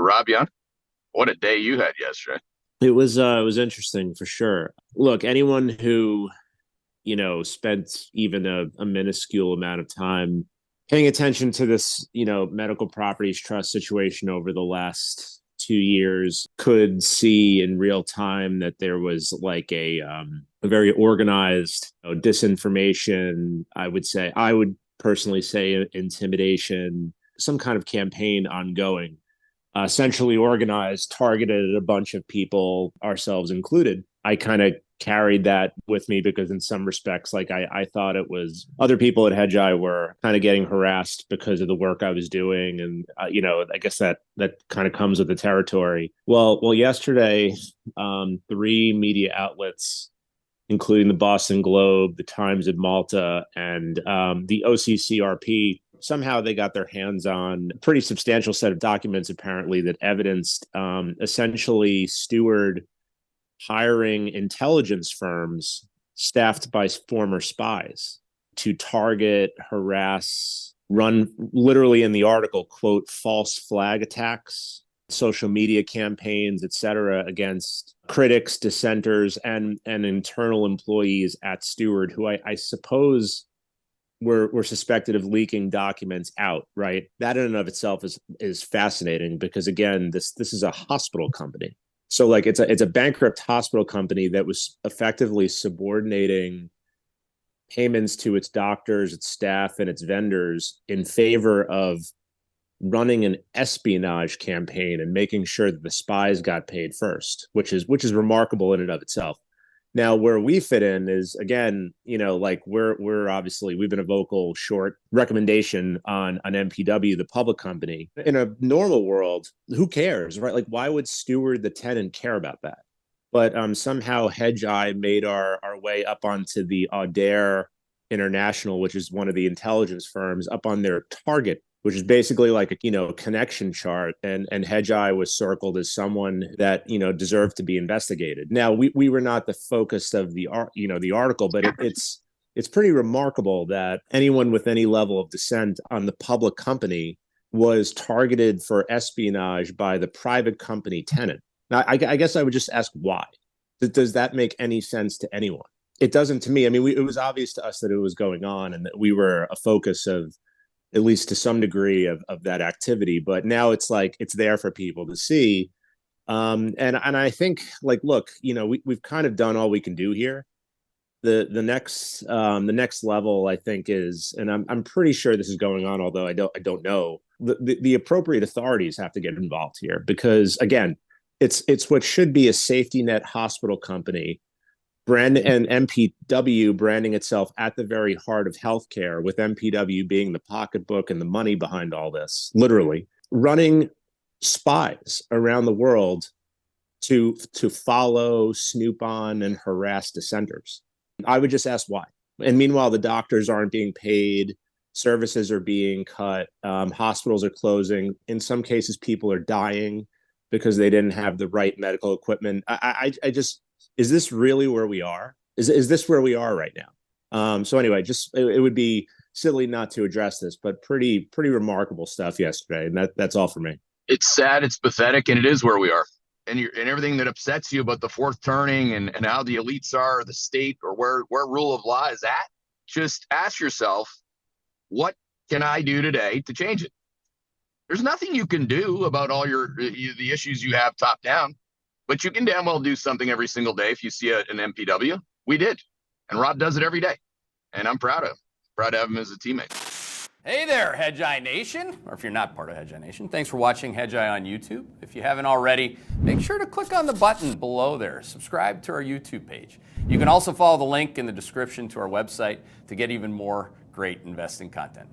Rob, what a day you had yesterday. It was interesting for sure. Look, anyone who, spent even a minuscule amount of time paying attention to this, medical properties trust situation over the last 2 years could see in real time that there was like a very organized disinformation. I would personally say intimidation, some kind of campaign ongoing, essentially organized, targeted at a bunch of people, ourselves included. I kind of carried that with me because in some respects, like I thought it was other people at Hedgeye were kind of getting harassed because of the work I was doing. And, I guess that kind of comes with the territory. Well, yesterday, three media outlets, including the Boston Globe, the Times of Malta, and the OCCRP, somehow they got their hands on a pretty substantial set of documents, apparently, that evidenced essentially Steward hiring intelligence firms staffed by former spies to target, harass, run, literally in the article, quote, false flag attacks, social media campaigns, et cetera, against critics, dissenters, and internal employees at Steward, who I suppose were suspected of leaking documents out, right? That in and of itself is fascinating because, again, this is a hospital company. So like it's a bankrupt hospital company that was effectively subordinating payments to its doctors, its staff, and its vendors in favor of running an espionage campaign and making sure that the spies got paid first, which is remarkable in and of itself. Now, where we fit in is, again, like we're obviously, we've been a vocal short recommendation on MPW, the public company. In a normal world, who cares, right? Like, why would Steward, the tenant, care about that? But somehow Hedgeye made our way up onto the Adair International, which is one of the intelligence firms, up on their target, which is basically like a connection chart, and Hedgeye was circled as someone that deserved to be investigated. Now we were not the focus of the article, but it's pretty remarkable that anyone with any level of dissent on the public company was targeted for espionage by the private company tenant. Now I guess I would just ask why. Does that make any sense to anyone? It doesn't to me. I mean, it was obvious to us that it was going on and that we were a focus of, at least to some degree, of that activity. But now it's like it's there for people to see. And I think, like, look, we've kind of done all we can do here. The next level, I think, is, and I'm pretty sure this is going on, although I don't know. The appropriate authorities have to get involved here because, again, it's what should be a safety net hospital company brand, and MPW branding itself at the very heart of healthcare, with MPW being the pocketbook and the money behind all this, literally running spies around the world to follow, snoop on, and harass dissenters. I would just ask why. And meanwhile, the doctors aren't being paid, services are being cut, hospitals are closing. In some cases, people are dying because they didn't have the right medical equipment. I just, is this really where we are? Is this where we are right now? So anyway, just it would be silly not to address this, but pretty remarkable stuff yesterday, and that's all for me. It's sad, it's pathetic, and it is where we are. And everything that upsets you about the fourth turning and how the elites are, or the state, or where rule of law is at, just ask yourself, what can I do today to change it? There's nothing you can do about all the issues you have top down. But you can damn well do something every single day if you see an MPW. We did. And Rob does it every day. And I'm proud of him. Proud to have him as a teammate. Hey there, Hedgeye Nation. Or if you're not part of Hedgeye Nation, thanks for watching Hedgeye on YouTube. If you haven't already, make sure to click on the button below there. Subscribe to our YouTube page. You can also follow the link in the description to our website to get even more great investing content.